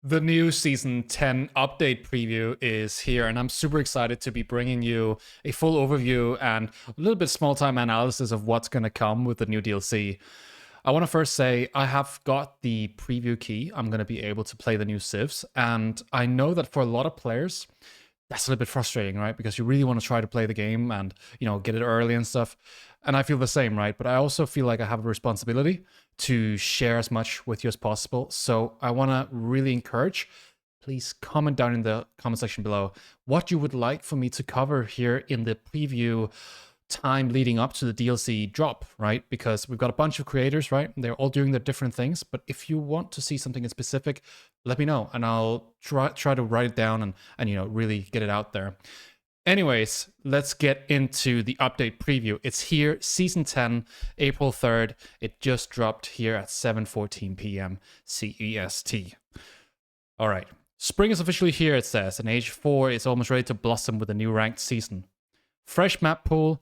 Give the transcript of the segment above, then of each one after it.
The new Season 10 update preview is here, and I'm super excited to be bringing you a full overview and a little bit small-time analysis of what's going to come with the new DLC. I want to first say I have got the preview key. I'm going to be able to play the new Civs, and I know that for a lot of players, that's a little bit frustrating, right? Because you really want to try to play the game and, get it early and stuff. And I feel the same, right? But I also feel like I have a responsibility to share as much with you as possible. So I want to really encourage, please comment down in the comment section below what you would like for me to cover here in the preview time leading up to the DLC drop, right? Because we've got a bunch of creators, right? They're all doing their different things. But if you want to see something in specific, let me know and I'll try to write it down and really get it out there. Anyways, let's get into the update preview. It's here, Season 10, April 3rd. It just dropped here at 7:14 p.m. CEST. All right. Spring is officially here, it says, and Age 4 is almost ready to blossom with a new ranked season. Fresh map pool,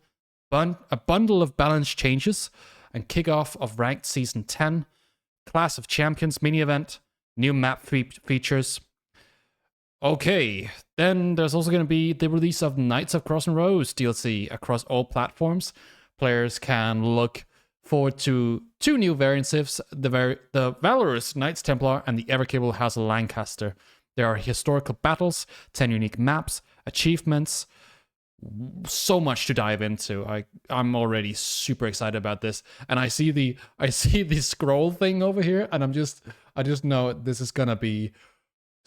a bundle of balance changes, and kickoff of ranked Season 10, Clash of Champions mini-event, new map features. Okay, then there's also going to be the release of Knights of Crossing Rose DLC across all platforms. Players can look forward to two new variant civs, the valorous Knights Templar and the ever-capable House of Lancaster. There are historical battles, 10 unique maps, achievements, so much to dive into. I'm already super excited about this, and I see the scroll thing over here, and I just know this is gonna be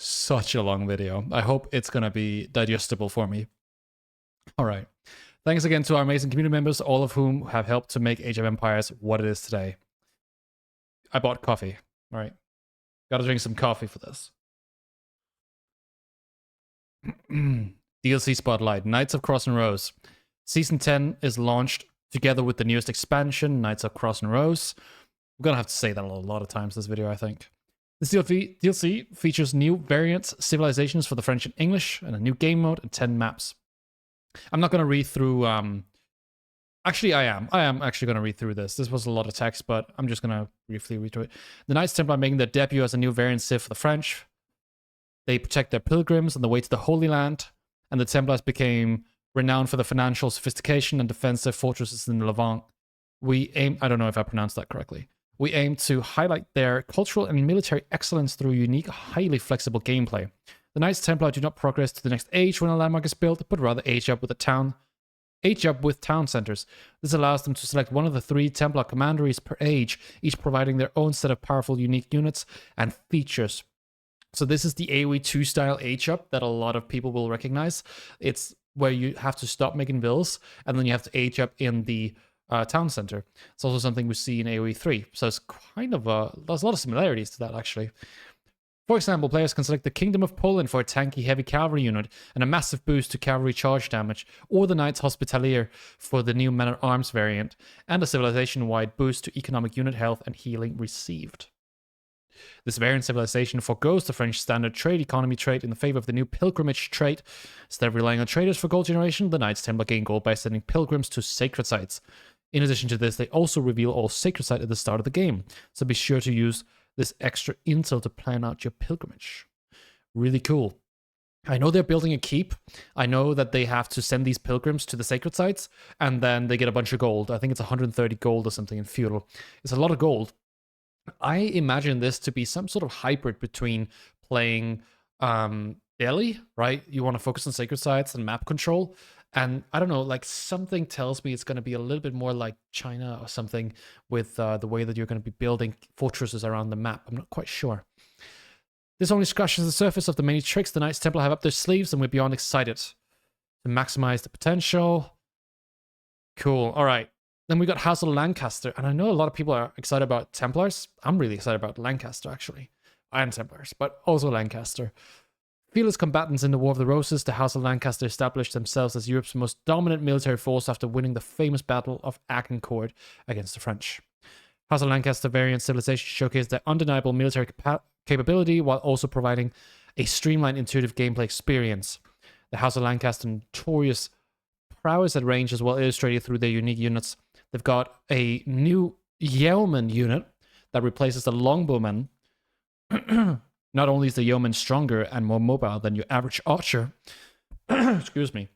such a long video. I hope it's gonna be digestible for me. All right, thanks again to our amazing community members, all of whom have helped to make Age of Empires what it is today. I bought coffee. All right, gotta drink some coffee for this. DLC Spotlight, Knights of Crossing Rose. Season 10 is launched together with the newest expansion, Knights of Crossing Rose. I'm gonna have to say that a lot of times this video, I think. This DLC features new variants, civilizations for the French and English, and a new game mode and 10 maps. I'm not gonna read through, actually I am actually gonna read through this. This was a lot of text, but I'm just gonna briefly read through it. The Knights Templar are making their debut as a new variant civ for the French. They protect their pilgrims on the way to the Holy Land, and the Templars became renowned for their financial sophistication and defensive fortresses in Levant. I don't know if I pronounced that correctly. We aim to highlight their cultural and military excellence through unique, highly flexible gameplay. The Knights Templar do not progress to the next age when a landmark is built, but rather age up with town centers. This allows them to select one of the 3 Templar commanderies per age, each providing their own set of powerful, unique units and features. So this is the AoE 2 style age up that a lot of people will recognize. It's where you have to stop making bills and then you have to age up in the town center. It's also something we see in AoE 3. So it's kind of there's a lot of similarities to that actually. For example, players can select the Kingdom of Poland for a tanky heavy cavalry unit and a massive boost to cavalry charge damage, or the Knights Hospitalier for the new Men-at-Arms variant, and a civilization-wide boost to economic unit health and healing received. This variant civilization forgoes the French standard trade economy trait in the favor of the new pilgrimage trait. Instead of relying on traders for gold generation, the Knights Templar gain gold by sending pilgrims to sacred sites. In addition to this, they also reveal all sacred sites at the start of the game, so be sure to use this extra intel to plan out your pilgrimage. Really cool. I know they're building a keep. I know that they have to send these pilgrims to the sacred sites, and then they get a bunch of gold. I think it's 130 gold or something in feudal. It's a lot of gold. I imagine this to be some sort of hybrid between playing daily, right? You want to focus on sacred sites and map control. And I don't know, like something tells me it's going to be a little bit more like China or something with the way that you're going to be building fortresses around the map. I'm not quite sure. This only scratches the surface of the many tricks the Knights Templar have up their sleeves, and we're beyond excited to maximize the potential. Cool. All right. Then we got House of Lancaster, and I know a lot of people are excited about Templars. I'm really excited about Lancaster, actually. And Templars, but also Lancaster. Fearless combatants in the War of the Roses, the House of Lancaster established themselves as Europe's most dominant military force after winning the famous Battle of Agincourt against the French. House of Lancaster variant civilization showcased their undeniable military capability while also providing a streamlined, intuitive gameplay experience. The House of Lancaster notorious prowess at range is well illustrated through their unique units. They've got a new yeoman unit that replaces the longbowman. No, Not only is the yeoman stronger and more mobile than your average archer, excuse me,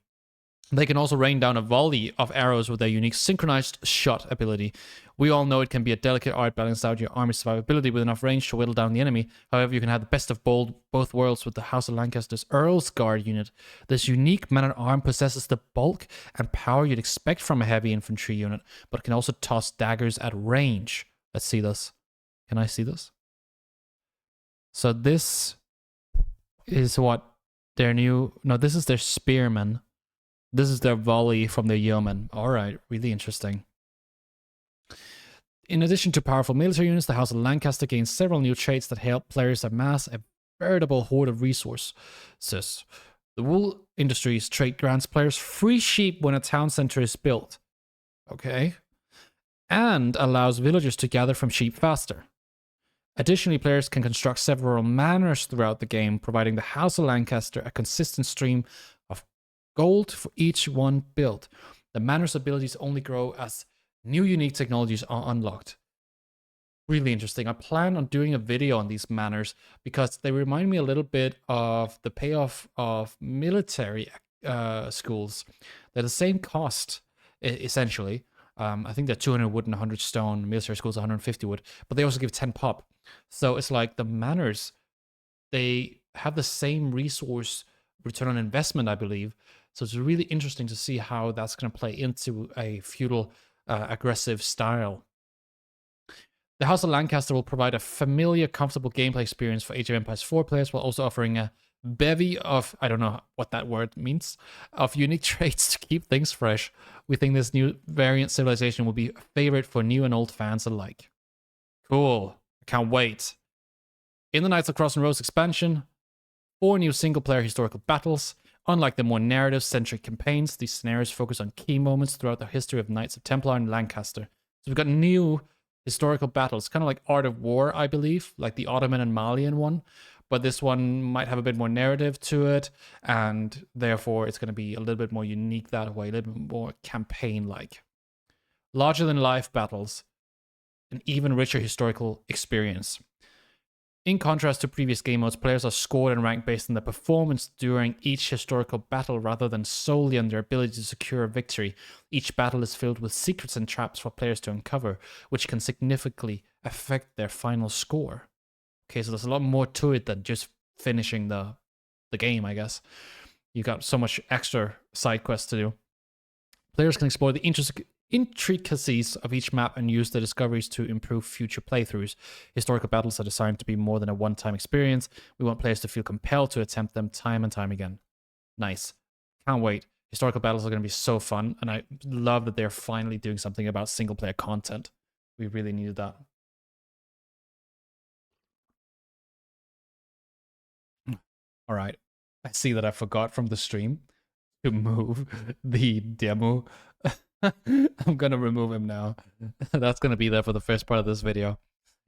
they can also rain down a volley of arrows with their unique synchronized shot ability. We all know it can be a delicate art balancing out your army's survivability with enough range to whittle down the enemy. However, you can have the best of both worlds with the House of Lancaster's Earl's Guard unit. This unique man-at-arm possesses the bulk and power you'd expect from a heavy infantry unit, but can also toss daggers at range. Let's see this. Can I see this? So this is what their new... No, this is their spearmen. This is their volley from their yeoman. Alright, really interesting. In addition to powerful military units, the House of Lancaster gains several new traits that help players amass a veritable hoard of resources. The wool industries trait grants players free sheep when a town center is built. Okay. And allows villagers to gather from sheep faster. Additionally, players can construct several manors throughout the game, providing the House of Lancaster a consistent stream of gold for each one built. The manor's abilities only grow as new unique technologies are unlocked. Really interesting. I plan on doing a video on these manors because they remind me a little bit of the payoff of military schools. They're the same cost, essentially. I think they're 200 wood and 100 stone. Military schools 150 wood, but they also give 10 pop. So it's like the manors, they have the same resource return on investment, I believe. So it's really interesting to see how that's going to play into a feudal aggressive style. The House of Lancaster will provide a familiar, comfortable gameplay experience for Age of Empires 4 players while also offering a bevy of, I don't know what that word means, of unique traits to keep things fresh. We think this new variant civilization will be a favorite for new and old fans alike. Cool. I can't wait. In the Knights of Cross and Rose expansion, 4 new single-player historical battles. Unlike the more narrative-centric campaigns, these scenarios focus on key moments throughout the history of Knights of Templar and Lancaster. So we've got new historical battles, kind of like Art of War, I believe, like the Ottoman and Malian one. But this one might have a bit more narrative to it, and therefore it's going to be a little bit more unique that way, a little bit more campaign-like. Larger-than-life battles, an even richer historical experience. In contrast to previous game modes, players are scored and ranked based on their performance during each historical battle rather than solely on their ability to secure a victory. Each battle is filled with secrets and traps for players to uncover, which can significantly affect their final score. Okay, so there's a lot more to it than just finishing the game, I guess. You got so much extra side quests to do. Players can explore the intricacies of each map and use the discoveries to improve future playthroughs. Historical battles are designed to be more than a one-time experience. We want players to feel compelled to attempt them time and time again. Nice. Can't wait. Historical battles are going to be so fun, and I love that they're finally doing something about single-player content. We really needed that. All right. I see that I forgot from the stream to move the demo. I'm gonna remove him now. That's gonna be there for the first part of this video.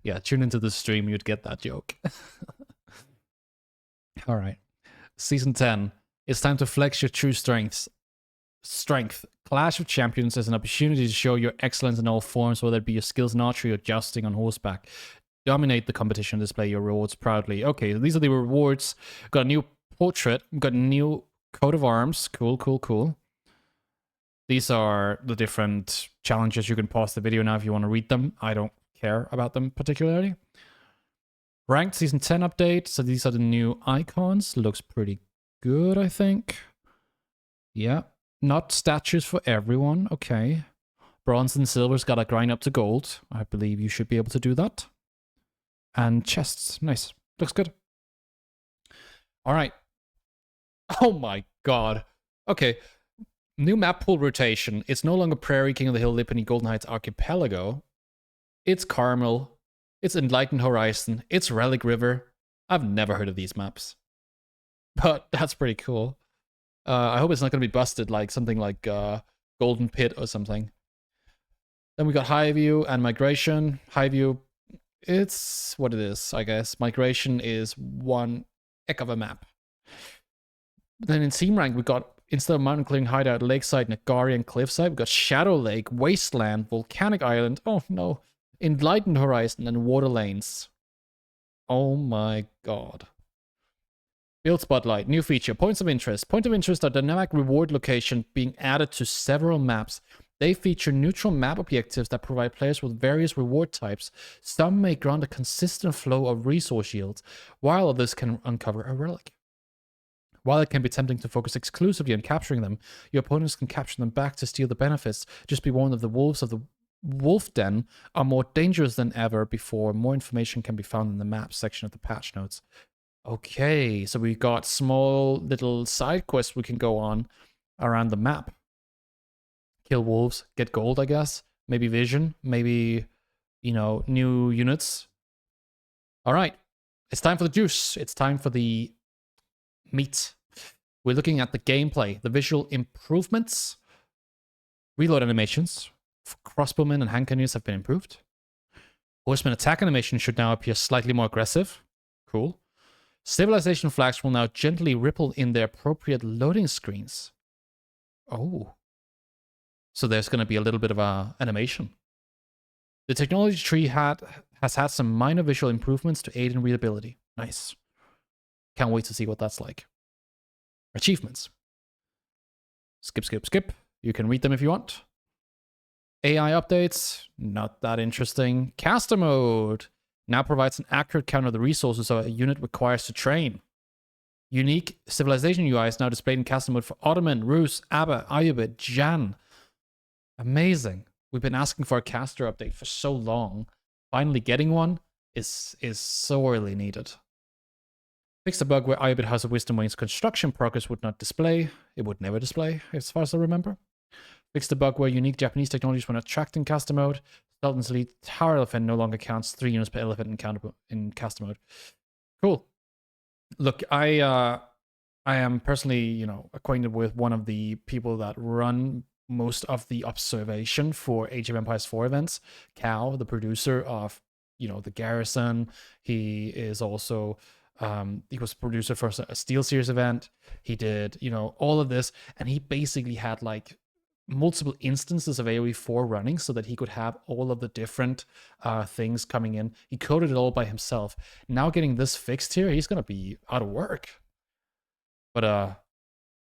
Yeah, tune into the stream, you'd get that joke. Alright. Season 10. It's time to flex your true strengths. Clash of Champions is an opportunity to show your excellence in all forms, whether it be your skills in archery or jousting on horseback. Dominate the competition, display your rewards proudly. Okay, these are the rewards. Got a new portrait, got a new coat of arms. Cool, cool, cool. These are the different challenges. You can pause the video now if you want to read them. I don't care about them particularly. Ranked Season 10 update. So these are the new icons. Looks pretty good, I think. Yeah. Not statues for everyone. Okay. Bronze and silver's got to grind up to gold. I believe you should be able to do that. And chests. Nice. Looks good. All right. Oh my god. Okay. New map pool rotation. It's no longer Prairie, King of the Hill, Lipany, Golden Heights Archipelago. It's Carmel. It's Enlightened Horizon. It's Relic River. I've never heard of these maps. But that's pretty cool. I hope it's not going to be busted like something like Golden Pit or something. Then we got Highview and Migration. Highview, it's what it is, I guess. Migration is one heck of a map. Then in Team Rank, we got, instead of Mountain Clearing Hideout, Lakeside, Nagari, and Cliffside, we've got Shadow Lake, Wasteland, Volcanic Island, oh no, Enlightened Horizon, and Water Lanes. Oh my god. Build Spotlight, new feature, points of interest. Point of interest are dynamic reward location being added to several maps. They feature neutral map objectives that provide players with various reward types. Some may grant a consistent flow of resource yields, while others can uncover a relic. While it can be tempting to focus exclusively on capturing them, your opponents can capture them back to steal the benefits. Just be warned of the wolves of the Wolf Den are more dangerous than ever before. More information can be found in the map section of the patch notes. Okay, so we got small little side quests we can go on around the map. Kill wolves, get gold, I guess. Maybe vision, maybe, you know, new units. All right, it's time for the juice. It's time for the meat. We're looking at the gameplay, the visual improvements. Reload animations for crossbowmen and hand cannons have been improved. Horseman attack animation should now appear slightly more aggressive. Cool. Civilization flags will now gently ripple in their appropriate loading screens. Oh. So there's going to be a little bit of a animation. The technology tree has had some minor visual improvements to aid in readability. Nice. Can't wait to see what that's like. Achievements. Skip, skip, skip. You can read them if you want. AI updates. Not that interesting. Caster mode. Now provides an accurate count of the resources a unit requires to train. Unique civilization UI is now displayed in caster mode for Ottoman, Rus, Abba, Ayyubid, Jan. Amazing. We've been asking for a caster update for so long. Finally getting one is sorely needed. Fix the bug where Ayyubid House of Wisdom Wing's construction progress would not display. It would never display, as far as I remember. Fix the bug where unique Japanese technologies were not tracked in caster mode. Sultan's Elite Tower Elephant no longer counts 3 units per elephant in caster mode. Cool. Look, I am personally, you know, acquainted with one of the people that run most of the observation for Age of Empires 4 events. Cal, the producer of, you know, the Garrison. He is also he was producer for a SteelSeries event. He did, you know, all of this, and he basically had like multiple instances of AoE 4 running so that he could have all of the different things coming in. He coded it all by himself. Now getting this fixed here, he's going to be out of work. But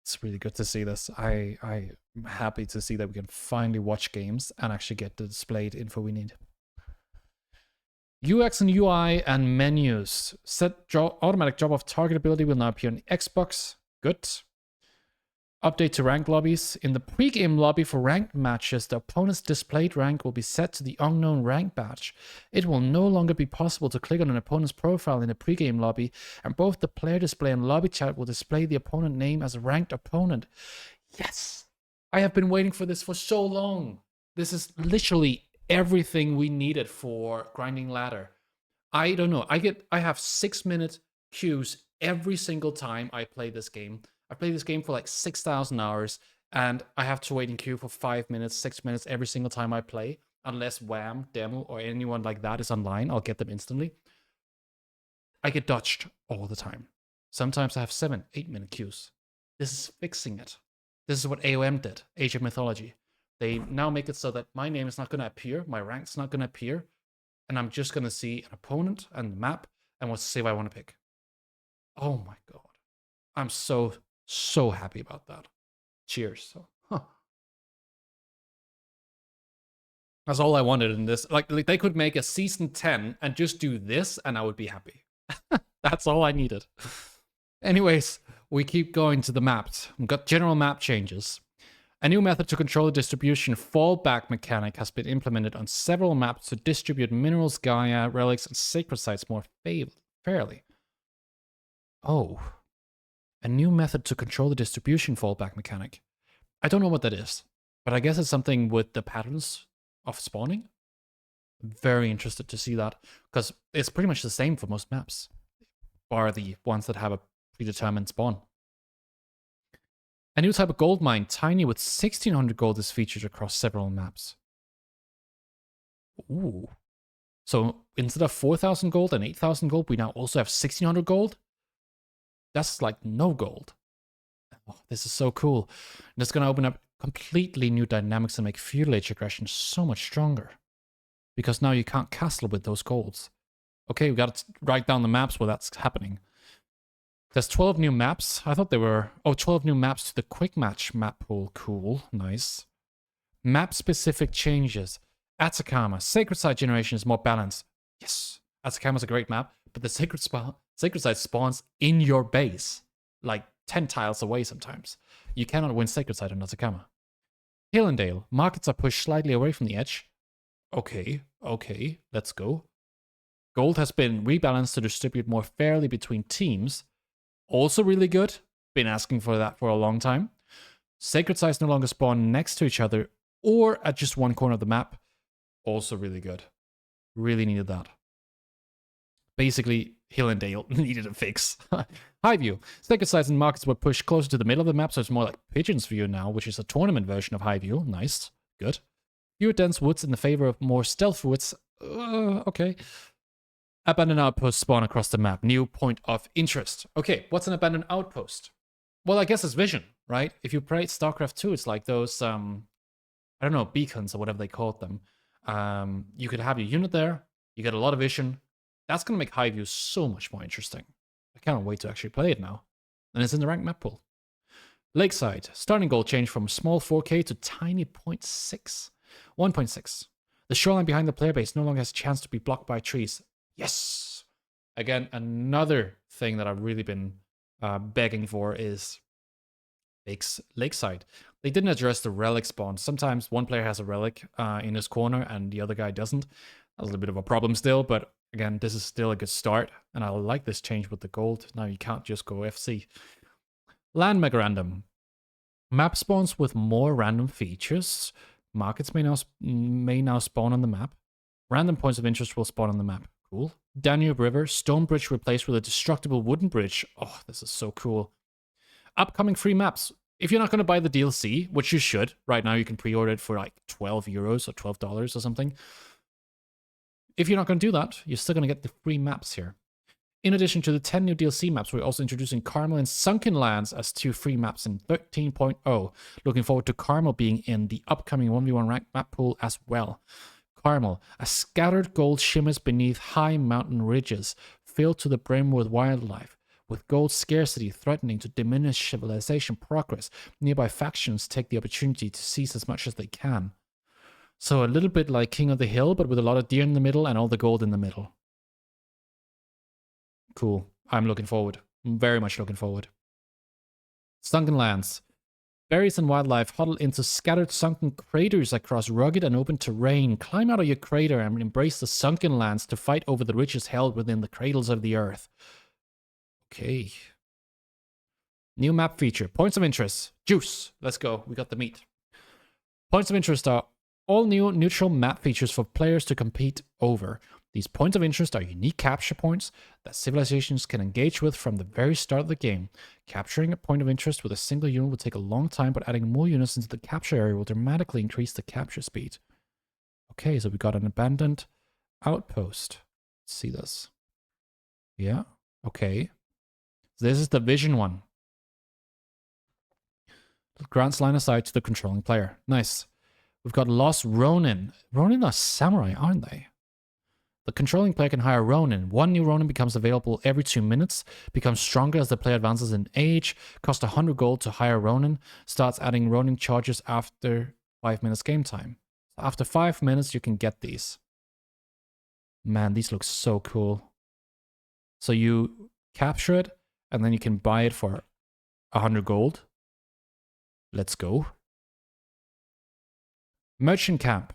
it's really good to see this. I'm happy to see that we can finally watch games and actually get the displayed info we need. UX and UI and menus. Set automatic drop-off target ability will now appear on the Xbox. Good. Update to rank lobbies. In the pre-game lobby for ranked matches, the opponent's displayed rank will be set to the unknown rank badge. It will no longer be possible to click on an opponent's profile in the pre-game lobby, and both the player display and lobby chat will display the opponent name as a ranked opponent. Yes! I have been waiting for this for so long. This is literally everything we needed for grinding ladder. I don't know. I have 6-minute queues every single time I play this game. I played this game for like 6,000 hours, and I have to wait in queue for 5 minutes, 6 minutes every single time I play, unless Wham, Demo, or anyone like that is online. I'll get them instantly. I get dodged all the time. Sometimes I have 7, 8-minute queues. This is fixing it. This is what AOM did, Age of Mythology. They now make it so that my name is not going to appear, my rank's not going to appear, and I'm just going to see an opponent and the map and what save I want to pick. Oh my god. I'm so happy about that. Cheers. That's all I wanted in this. Like they could make a season 10 and just do this and I would be happy. That's all I needed. Anyways, we keep going to the maps. We've got general map changes. A new method to control the distribution fallback mechanic has been implemented on several maps to distribute minerals, Gaia, relics, and sacred sites more fairly. Oh. A new method to control the distribution fallback mechanic. I don't know what that is, but I guess it's something with the patterns of spawning. Very interested to see that, because it's pretty much the same for most maps, bar the ones that have a predetermined spawn. A new type of gold mine, tiny with 1600 gold, is featured across several maps. Ooh. So instead of 4,000 gold and 8,000 gold, we now also have 1600 gold? That's like no gold. Oh, this is so cool. And it's going to open up completely new dynamics and make feudal age aggression so much stronger. Because now you can't castle with those golds. Okay, we got to write down the maps where that's happening. There's 12 new maps. I thought there were... Oh, 12 new maps to the quick match map pool. Cool. Nice. Map-specific changes. Atacama. Sacred Site generation is more balanced. Yes. Atacama's a great map, but the Sacred Site spawns in your base. Like 10 tiles away sometimes. You cannot win Sacred Site on Atacama. Hillendale. Markets are pushed slightly away from the edge. Okay. Okay. Let's go. Gold has been rebalanced to distribute more fairly between teams. Also really good. Been asking for that for a long time. Sacred Sites no longer spawn next to each other or at just one corner of the map. Also really good. Really needed that. Basically, Hillendale needed a fix. Highview. Sacred Sites and markets were pushed closer to the middle of the map, so it's more like Pigeon's View now, which is a tournament version of Highview. Nice. Good. Fewer dense woods in the favor of more stealth woods. Okay. Abandoned outpost spawn across the map. New point of interest. Okay, what's an abandoned outpost? Well, I guess it's vision, right? If you play StarCraft 2, it's like those, I don't know, beacons or whatever they called them. You could have your unit there. You get a lot of vision. That's going to make Highview so much more interesting. I can't wait to actually play it now. And it's in the ranked map pool. Lakeside. Starting goal changed from small 4K to tiny 0.6. 1.6. The shoreline behind the player base no longer has a chance to be blocked by trees. Yes! Again, another thing that I've really been begging for is Lakeside. They didn't address the relic spawn. Sometimes one player has a relic in his corner and the other guy doesn't. A little bit of a problem still, but again, this is still a good start. And I like this change with the gold. Now you can't just go FC. Land Memorandum. Map spawns with more random features. Markets may now spawn on the map. Random points of interest will spawn on the map. Cool. Danube River, stone bridge replaced with a destructible wooden bridge. Oh, this is so cool. Upcoming free maps. If you're not going to buy the DLC, which you should, right now you can pre-order it for like 12 euros or $12 or something. If you're not going to do that, you're still going to get the free maps here. In addition to the 10 new DLC maps, we're also introducing Carmel and Sunken Lands as 2 free maps in 13.0. Looking forward to Carmel being in the upcoming 1v1 ranked map pool as well. Carmel, a scattered gold shimmers beneath high mountain ridges, filled to the brim with wildlife. With gold scarcity threatening to diminish civilization progress, nearby factions take the opportunity to seize as much as they can. So a little bit like King of the Hill, but with a lot of deer in the middle and all the gold in the middle. Cool. I'm looking forward. I'm very much looking forward. Sunken Lands. Berries and wildlife huddle into scattered sunken craters across rugged and open terrain. Climb out of your crater and embrace the sunken lands to fight over the riches held within the cradles of the earth. Okay. New map feature. Points of interest. Juice. Let's go. We got the meat. Points of interest are all new neutral map features for players to compete over. These points of interest are unique capture points that civilizations can engage with from the very start of the game. Capturing a point of interest with a single unit will take a long time, but adding more units into the capture area will dramatically increase the capture speed. Okay, so we got an abandoned outpost. Let's see this. Yeah, okay. This is the vision one. Grants line of sight to the controlling player. Nice. We've got Lost Ronin. Ronin are samurai, aren't they? The controlling player can hire Ronin. One new Ronin becomes available every 2 minutes, becomes stronger as the player advances in age, costs 100 gold to hire Ronin, starts adding Ronin charges after 5 minutes game time. After 5 minutes, you can get these. Man, these look so cool. So you capture it, and then you can buy it for 100 gold. Let's go. Merchant Camp.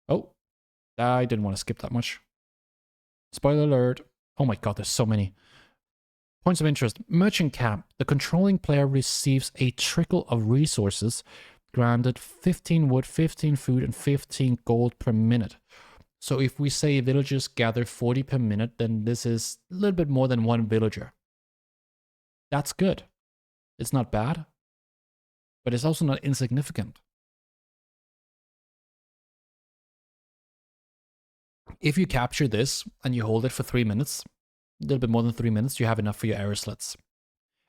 Oh, I didn't want to skip that much. Spoiler alert. Oh my god, there's so many. Points of interest. Merchant Camp. The controlling player receives a trickle of resources, granted 15 wood, 15 food, and 15 gold per minute. So if we say villagers gather 40 per minute, then this is a little bit more than one villager. That's good. It's not bad, but it's also not insignificant. If you capture this and you hold it for 3 minutes, a little bit more than 3 minutes, you have enough for your arrow slits.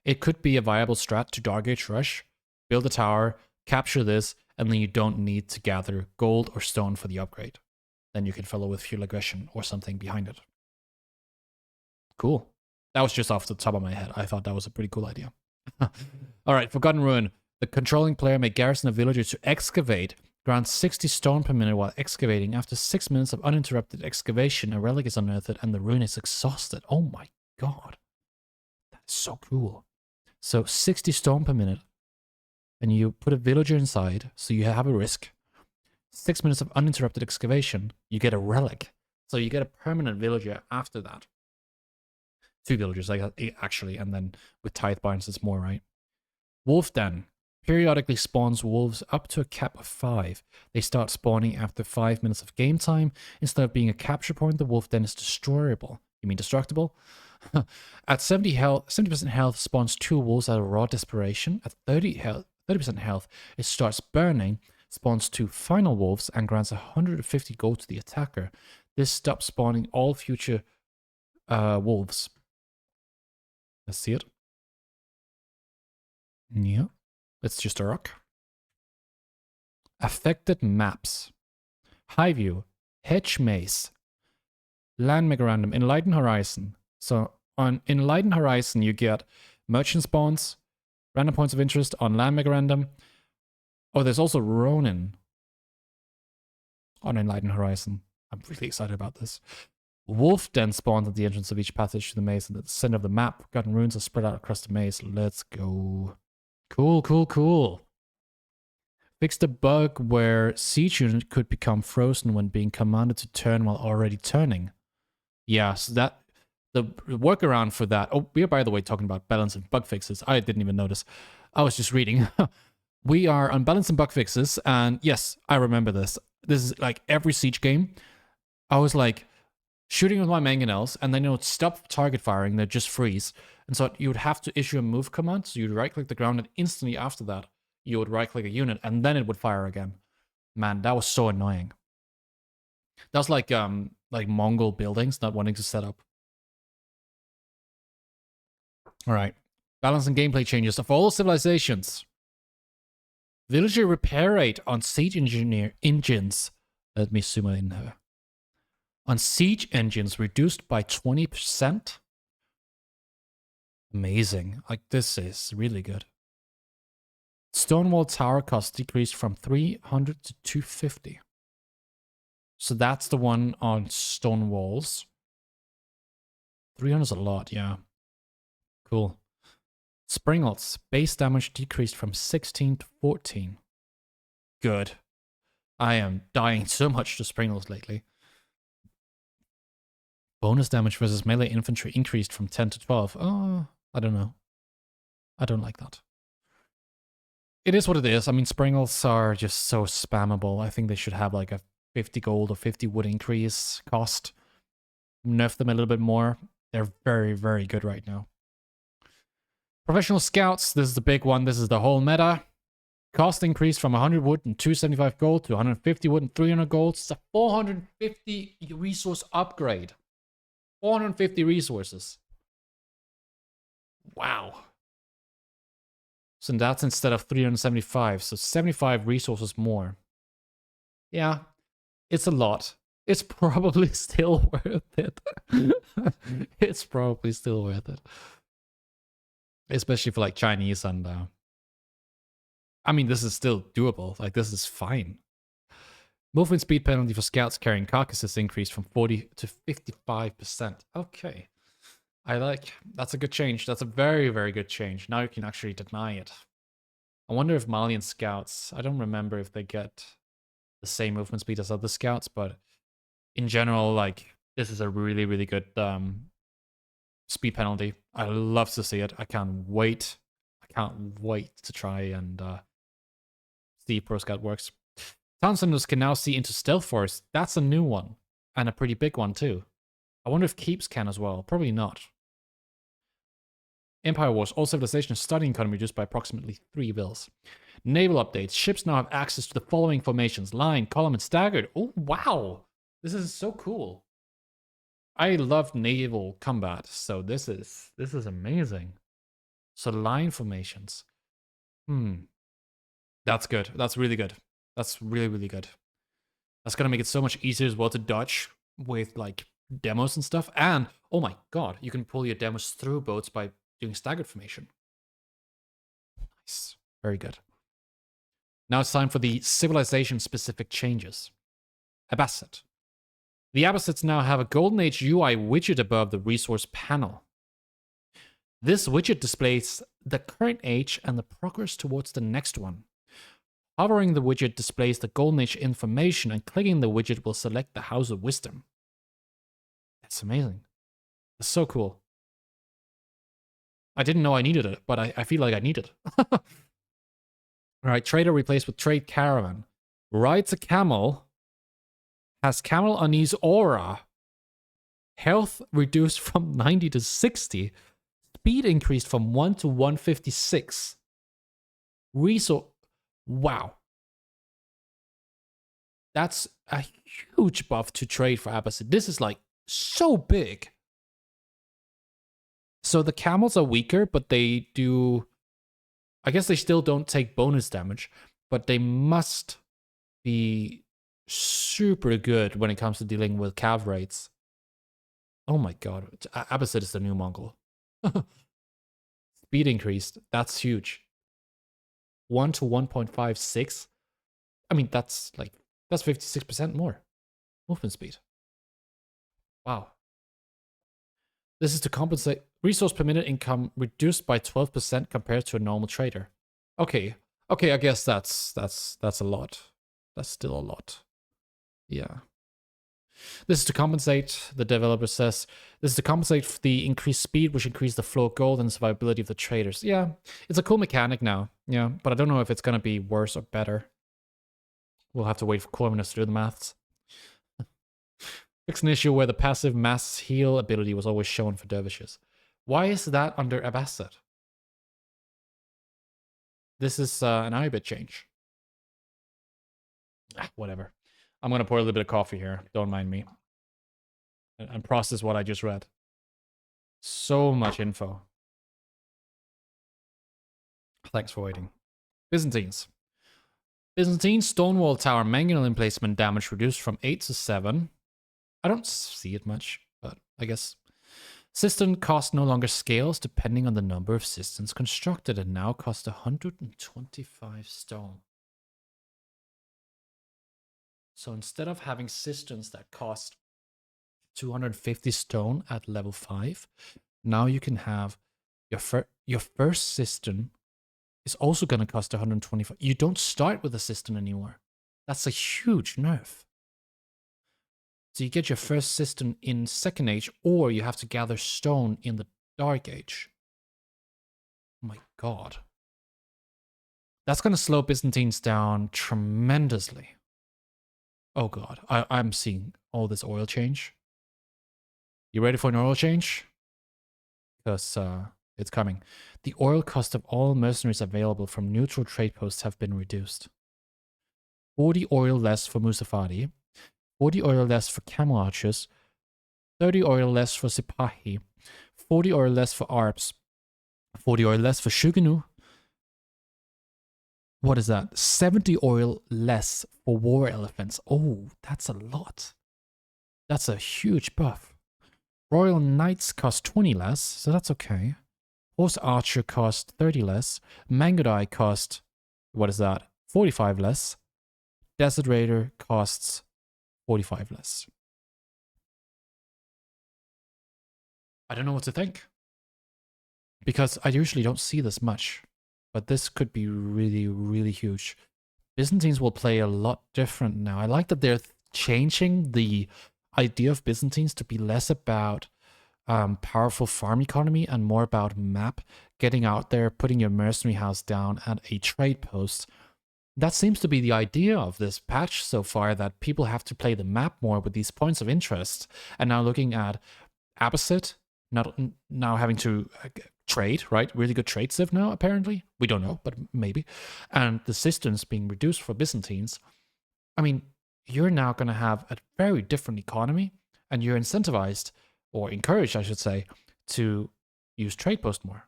It could be a viable strat to Dark Age Rush, build a tower, capture this, and then you don't need to gather gold or stone for the upgrade. Then you can follow with Fuel Aggression or something behind it. Cool. That was just off the top of my head. I thought that was a pretty cool idea. All right, Forgotten Ruin. The controlling player may garrison a villager to excavate. Grants 60 stone per minute while excavating. After 6 minutes of uninterrupted excavation, a relic is unearthed and the ruin is exhausted. Oh my god. That is so cool. So 60 stone per minute. And you put a villager inside, so you have a risk. 6 minutes of uninterrupted excavation, you get a relic. So you get a permanent villager after that. 2 villagers, actually, and then with tithe barns, it's more, right? Wolf Den. Periodically spawns wolves up to a cap of 5. They start spawning after 5 minutes of game time. Instead of being a capture point, the wolf den is destroyable. You mean destructible? At 70% health, spawns 2 wolves out of raw desperation. At 30% health, it starts burning, spawns 2 final wolves, and grants 150 gold to the attacker. This stops spawning all future wolves. Let's see it. Yeah. It's just a rock. Affected maps. Highview, Hedge Maze, Land Memorandum, Enlightened Horizon. So on Enlightened Horizon, you get merchant spawns, random points of interest on Land Memorandum. Oh, there's also Ronin on Enlightened Horizon. I'm really excited about this. Wolf Den spawns at the entrance of each passage to the maze and at the center of the map. Forgotten runes are spread out across the maze. Let's go. Cool, cool, cool. Fixed a bug where siege unit could become frozen when being commanded to turn while already turning. Yeah, so that the workaround for that. Oh, we are, by the way, talking about balance and bug fixes. I didn't even notice. I was just reading. We are on balance and bug fixes, and yes, I remember this. This is like every siege game. I was like shooting with my mangonels, and then it would stop target firing. They'd just freeze. And so you would have to issue a move command. So you'd right-click the ground, and instantly after that, you would right-click a unit, and then it would fire again. Man, that was so annoying. That was like Mongol buildings not wanting to set up. All right. Balance and gameplay changes of all civilizations. Villager repair rate on siege engineer engines. Let me zoom in here. On siege engines reduced by 20%. Amazing. Like, this is really good. Stonewall tower cost decreased from 300 to 250. So that's the one on stone walls. 300 is a lot, yeah. Cool. Springles, base damage decreased from 16 to 14. Good. I am dying so much to Springles lately. Bonus damage versus melee infantry increased from 10 to 12. Oh, I don't know. I don't like that. It is what it is. I mean, Springles are just so spammable. I think they should have like a 50 gold or 50 wood increase cost. Nerf them a little bit more. They're very, very good right now. Professional Scouts, this is the big one. This is the whole meta. Cost increased from 100 wood and 275 gold to 150 wood and 300 gold. It's a 450 resource upgrade. 450 resources. Wow. So that's instead of 375. So 75 resources more. Yeah, it's a lot. It's probably still worth it. It's probably still worth it. Especially for like Chinese and... I mean, this is still doable. Like, this is fine. Movement speed penalty for scouts carrying carcasses increased from 40 to 55%. Okay. I like... That's a good change. That's a very, very good change. Now you can actually deny it. I wonder if Malian scouts... I don't remember if they get the same movement speed as other scouts, but in general, like, this is a really, really good speed penalty. I love to see it. I can't wait. I can't wait to try and see if Pro Scout works. Town Centers can now see into Stealth Forest. That's a new one. And a pretty big one, too. I wonder if Keeps can as well. Probably not. Empire Wars. All civilizations starting economy reduced by approximately 3 bills. Naval updates. Ships now have access to the following formations. Line, column, and staggered. Oh, wow. This is so cool. I love naval combat, so this is amazing. So line formations. That's good. That's really good. That's really, really good. That's gonna make it so much easier as well to dodge with like demos and stuff. And, oh my god, you can pull your demos through boats by doing staggered formation. Nice. Very good. Now it's time for the civilization-specific changes. Abbasid. The Abbasids now have a Golden Age UI widget above the resource panel. This widget displays the current age and the progress towards the next one. Hovering the widget displays the Golden Age information, and clicking the widget will select the House of Wisdom. That's amazing. That's so cool. I didn't know I needed it, but I feel like I need it. Alright, Trader replaced with Trade Caravan. Rides a camel. Has camel unease aura. Health reduced from 90 to 60. Speed increased from 1 to 156. Resource. Wow. That's a huge buff to trade for Abbasid. This is like so big. So the camels are weaker, but they do... I guess they still don't take bonus damage, but they must be super good when it comes to dealing with cav raids. Oh my god. Abbasid is the new Mongol. Speed increased. That's huge. 1 to 1.56. I mean, that's 56% more movement speed. Wow. This is to compensate resource per minute income reduced by 12% compared to a normal trader. Okay, I guess that's a lot. That's still a lot. Yeah. This is to compensate, the developer says, this is to compensate for the increased speed, which increased the flow of gold and survivability of the traders. Yeah, it's a cool mechanic now. Yeah, but I don't know if it's going to be worse or better. We'll have to wait for Corvinus to do the maths. Fix an issue where the passive mass heal ability was always shown for dervishes. Why is that under Abbasid? This is an IBIT change. Whatever. I'm going to pour a little bit of coffee here. Don't mind me. And process what I just read. So much info. Thanks for waiting. Byzantines. Byzantine Stonewall Tower mangonel emplacement damage reduced from 8 to 7. I don't see it much, but I guess. Cistern cost no longer scales depending on the number of cisterns constructed and now cost 125 stone. So instead of having cisterns that cost 250 stone at level 5, now you can have your first cistern is also going to cost 125. You don't start with a cistern anymore. That's a huge nerf. So you get your first cistern in Second Age, or you have to gather stone in the Dark Age. Oh my god. That's going to slow Byzantines down tremendously. Oh god, I'm seeing all this oil change. You ready for an oil change? Because it's coming. The oil cost of all mercenaries available from neutral trade posts have been reduced. 40 oil less for Musafadi, 40 oil less for camel archers, 30 oil less for Sipahi, 40 oil less for Arabs, 40 oil less for Shuganu. What is that? 70 oil less for war elephants. Oh, that's a lot. That's a huge buff. Royal Knights cost 20 less, so that's okay. Horse Archer cost 30 less. Mangodai cost, what is that? 45 less. Desert Raider costs 45 less. I don't know what to think. Because I usually don't see this much. But this could be really, really huge. Byzantines will play a lot different now. I like that they're changing the idea of Byzantines to be less about powerful farm economy and more about map, getting out there, putting your mercenary house down at a trade post. That seems to be the idea of this patch so far, that people have to play the map more with these points of interest. And now looking at Abbasid, now having to trade, right? Really good trade civ now, apparently. We don't know, but maybe. And the cisterns being reduced for Byzantines. I mean, you're now going to have a very different economy, and you're incentivized, or encouraged, I should say, to use trade post more.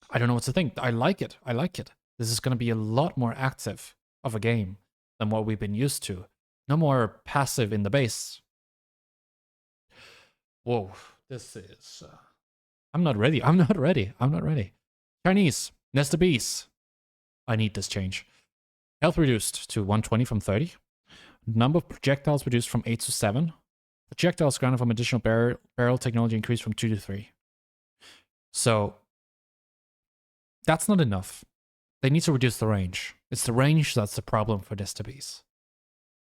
I don't know what to think. I like it. I like it. This is going to be a lot more active of a game than what we've been used to. No more passive in the base. Whoa, this is... I'm not ready. I'm not ready. I'm not ready. Chinese. Nesta Bees. I need this change. Health reduced to 120 from 30. Number of projectiles reduced from 8 to 7. Projectiles granted from additional barrel technology increased from 2 to 3. So, that's not enough. They need to reduce the range. It's the range that's the problem for Nesta Bees.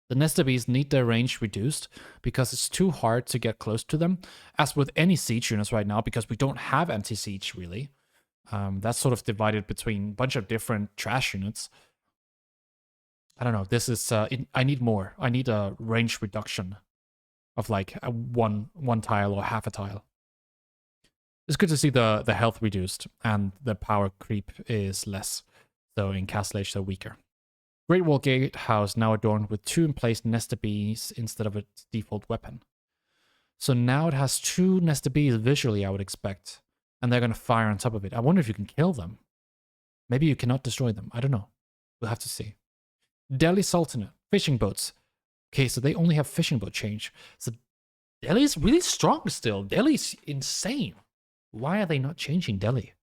The Nesta Bees need their range reduced because it's too hard to get close to them, as with any siege units right now, because we don't have anti-siege really. That's sort of divided between a bunch of different trash units. I don't know. This is I need more. I need a range reduction of like one tile or half a tile. It's good to see the health reduced and the power creep is less. So in Castle Age, they're weaker. Great Wall Gatehouse now adorned with 2 emplaced Nesta Bees instead of its default weapon. So now it has 2 Nesta Bees visually, I would expect. And they're going to fire on top of it. I wonder if you can kill them. Maybe you cannot destroy them. I don't know. We'll have to see. Delhi Sultanate. Fishing boats. Okay, so they only have fishing boat change. So Delhi is really strong still. Delhi's insane. Why are they not changing Delhi?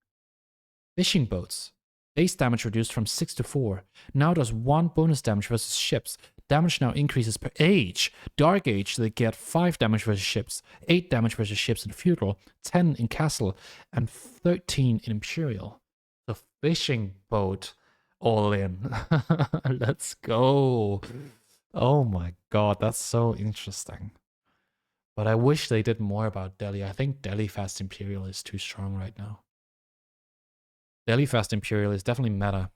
Fishing boats. Base damage reduced from 6 to 4. Now does 1 bonus damage versus ships. Damage now increases per age. Dark Age, they get 5 damage versus ships, 8 damage versus ships in Feudal, 10 in Castle, and 13 in Imperial. The fishing boat all in. Let's go. Oh my god, that's so interesting. But I wish they did more about Delhi. I think Delhi Fast Imperial is too strong right now. Delhi Fast Imperial is definitely meta.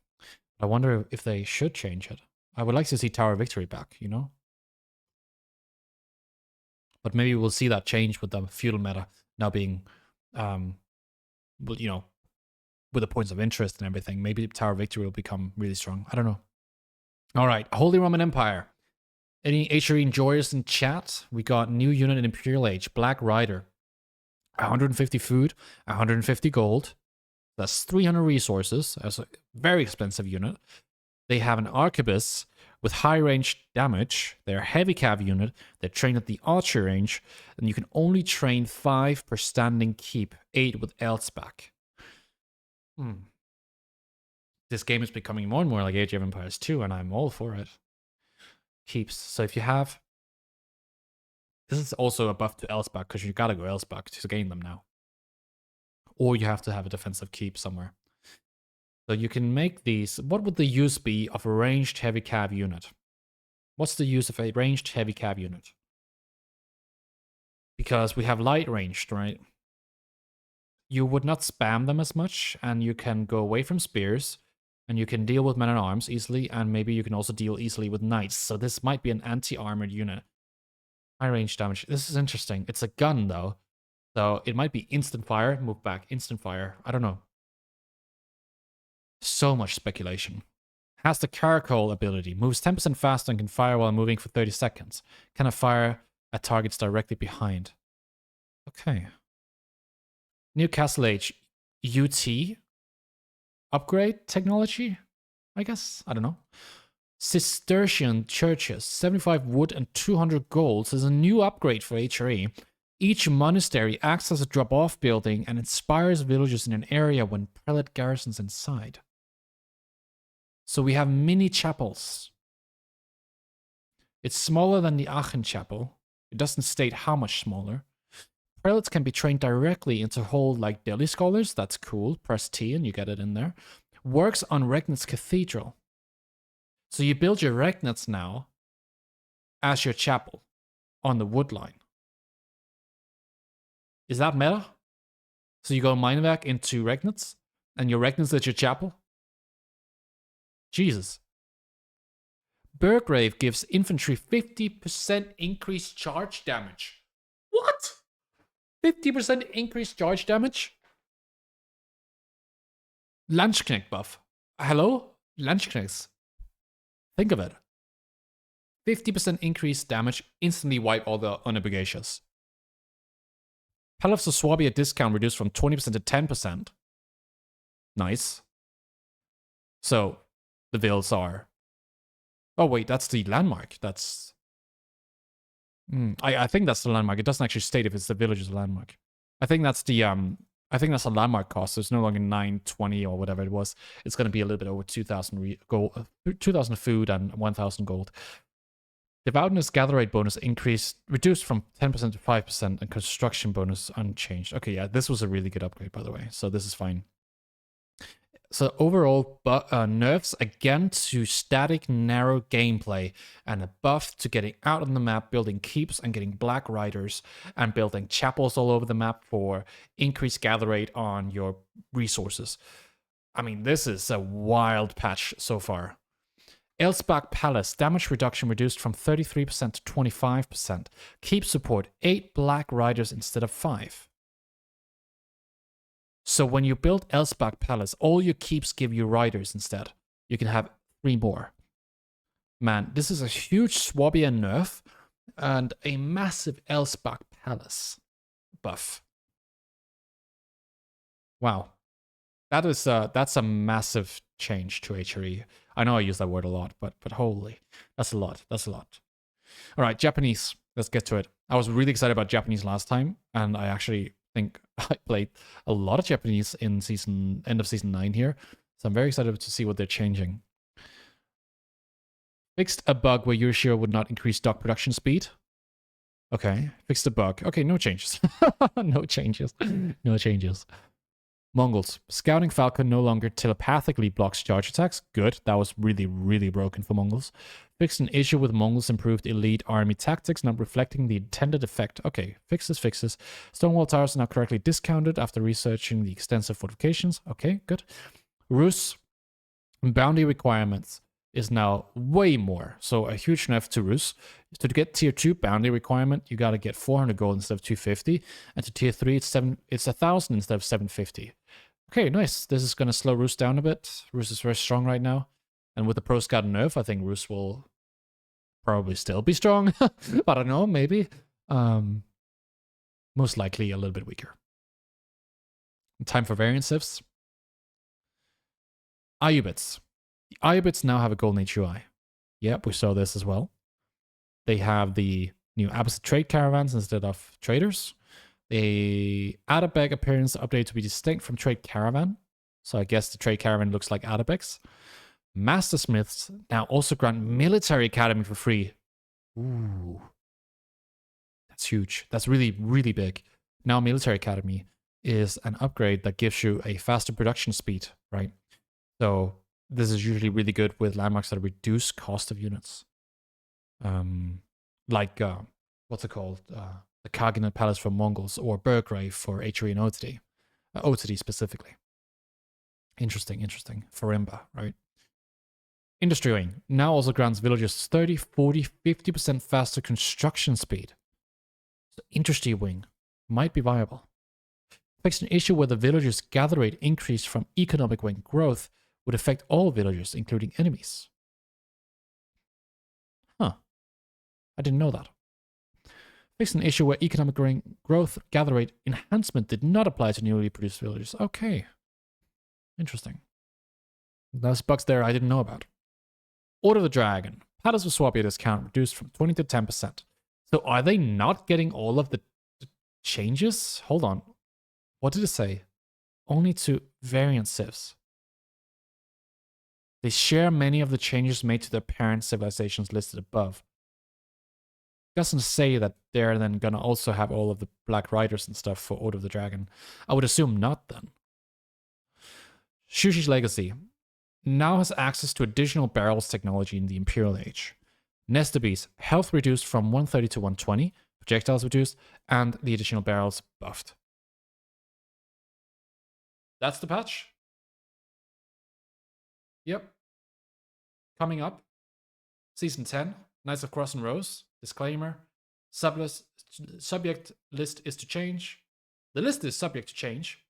I wonder if they should change it. I would like to see Tower of Victory back, you know? But maybe we'll see that change with the feudal meta now being, you know, with the points of interest and everything. Maybe Tower of Victory will become really strong. I don't know. All right, Holy Roman Empire. Any HRE enjoyers in chat? We got new unit in Imperial Age, Black Rider. 150 food, 150 gold. That's 300 resources. That's a very expensive unit. They have an Arquebus with high range damage. They're a heavy cav unit. They're trained at the archer range. And you can only train 5 per standing keep, 8 with Elsback. This game is becoming more and more like Age of Empires 2, and I'm all for it. Keeps. So if you have... This is also a buff to Elsback, because you gotta go Elsback to gain them now. Or you have to have a defensive keep somewhere. So you can make these... What would the use be of a ranged heavy cav unit? What's the use of a ranged heavy cav unit? Because we have light ranged, right? You would not spam them as much, and you can go away from spears, and you can deal with men-at-arms easily, and maybe you can also deal easily with knights. So this might be an anti-armored unit. High range damage. This is interesting. It's a gun, though. So it might be instant fire, move back, instant fire. I don't know. So much speculation. Has the Caracol ability. Moves 10% faster and can fire while moving for 30 seconds. Can I fire at targets directly behind? Okay. New Castle Age. UT. Upgrade technology? I guess. I don't know. Cistercian churches. 75 wood and 200 gold. So there's a new upgrade for HRE. Each monastery acts as a drop-off building and inspires villagers in an area when prelate garrisons inside. So we have mini chapels. It's smaller than the Aachen chapel. It doesn't state how much smaller. Prelates can be trained directly into hold like Delhi scholars. That's cool. Press T and you get it in there. Works on Regnitz Cathedral. So you build your Regnitz now as your chapel on the wood line. Is that meta? So you go Minevak into Regnitz, and your Regnitz is your chapel? Jesus. Burgrave gives infantry 50% increased charge damage. What? 50% increased charge damage? Landsknecht buff. Hello? Landsknechts. Think of it. 50% increased damage, instantly wipe all the Unabugatius. Palace of Swabia discount reduced from 20% to 10%. Nice. So, the vills are... Oh wait, that's the landmark. That's... I think that's the landmark. It doesn't actually state if it's the village's landmark. I think that's the I think that's a landmark cost. So it's no longer 920 or whatever it was. It's going to be a little bit over 2,000 gold, 2,000 food and 1,000 gold. Devoutness gather rate bonus reduced from 10% to 5%, and construction bonus unchanged. Okay, yeah, this was a really good upgrade, by the way. So this is fine. So overall, nerfs again to static, narrow gameplay, and a buff to getting out on the map, building keeps and getting black riders, and building chapels all over the map for increased gather rate on your resources. I mean, this is a wild patch so far. Elsbach Palace, damage reduction reduced from 33% to 25%. Keep support, 8 black riders instead of 5. So when you build Elsbach Palace, all your keeps give you riders instead. You can have 3 more. Man, this is a huge Swabia nerf and a massive Elsbach Palace buff. Wow. That's a massive change to HRE. I know I use that word a lot, but holy, that's a lot. That's a lot. All right, Japanese. Let's get to it. I was really excited about Japanese last time, and I actually think I played a lot of Japanese in end of season 9 here. So I'm very excited to see what they're changing. Fixed a bug where Yurishiro would not increase stock production speed. Okay, fixed a bug. Okay, no changes. No changes. No changes. Mongols. Scouting Falcon no longer telepathically blocks charge attacks. Good. That was really, really broken for Mongols. Fixed an issue with Mongols' improved elite army tactics, not reflecting the intended effect. Okay, fixes. Stonewall towers are now correctly discounted after researching the extensive fortifications. Okay, good. Rus. Bounty requirements is now way more. So a huge nerf to Rus. To get tier 2 bounty requirement, you gotta get 400 gold instead of 250. And to tier 3, it's 1,000 instead of 750. Okay, nice. This is gonna slow Rus down a bit. Rus is very strong right now. And with the Pro Scout nerf, I think Rus will probably still be strong. I don't know, maybe. Most likely a little bit weaker. Time for variant Civs. Ayubits. The Ayubits now have a golden age UI. Yep, we saw this as well. They have the new opposite trade caravans instead of traders. They Adabeg appearance update to be distinct from trade caravan. So I guess the trade caravan looks like Adabeg's. Master Smiths now also grant military academy for free. Ooh. That's huge. That's really, really big. Now military academy is an upgrade that gives you a faster production speed, right? So this is usually really good with landmarks that reduce cost of units. Like, what's it called? The Kaginet Palace for Mongols, or Burgrave for HRE and OTD. OTD specifically. Interesting. Farimba, right? Industry Wing now also grants villagers 30, 40, 50% faster construction speed. So Industry Wing might be viable. Fixed an issue where the villagers' gather rate increase from economic wing growth would affect all villagers, including enemies. Huh. I didn't know that. Fixed an issue where economic growth gather rate enhancement did not apply to newly produced villagers. Okay. Interesting. Those bugs there I didn't know about. Order of the Dragon. Palace of Swabia discount reduced from 20 to 10%. So are they not getting all of the changes? Hold on. What did it say? Only to variant civs. They share many of the changes made to their parent civilizations listed above. It doesn't say that they're then gonna also have all of the Black Riders and stuff for Order of the Dragon. I would assume not then. Shushi's Legacy now has access to additional barrels technology in the Imperial Age. Nestor Beast, health reduced from 130 to 120, projectiles reduced, and the additional barrels buffed. That's the patch. Yep. Coming up, Season 10, Knights of Cross and Rose. Disclaimer, subject list is to change. The list is subject to change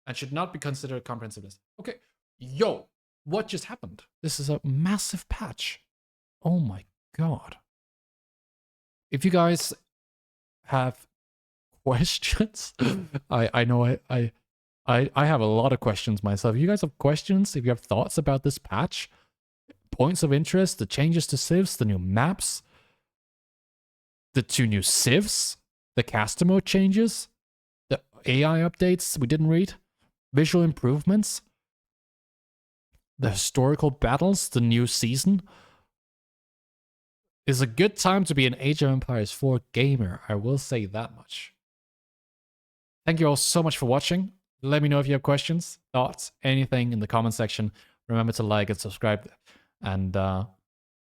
and should not be considered a comprehensive list. Okay, yo, what just happened? This is a massive patch. Oh my god. If you guys have questions, I know I have a lot of questions myself. If you guys have questions, if you have thoughts about this patch, points of interest, the changes to Civs, the new maps, the 2 new Civs, the caster mode changes, the AI updates we didn't read, visual improvements, the historical battles, the new season. It's a good time to be an Age of Empires 4 gamer, I will say that much. Thank you all so much for watching. Let me know if you have questions, thoughts, anything in the comment section. Remember to like and subscribe. And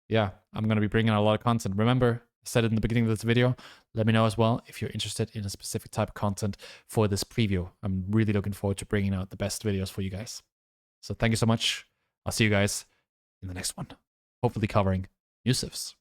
yeah, I'm going to be bringing out a lot of content. Remember, I said it in the beginning of this video. Let me know as well if you're interested in a specific type of content for this preview. I'm really looking forward to bringing out the best videos for you guys. So thank you so much. I'll see you guys in the next one. Hopefully covering new Civs.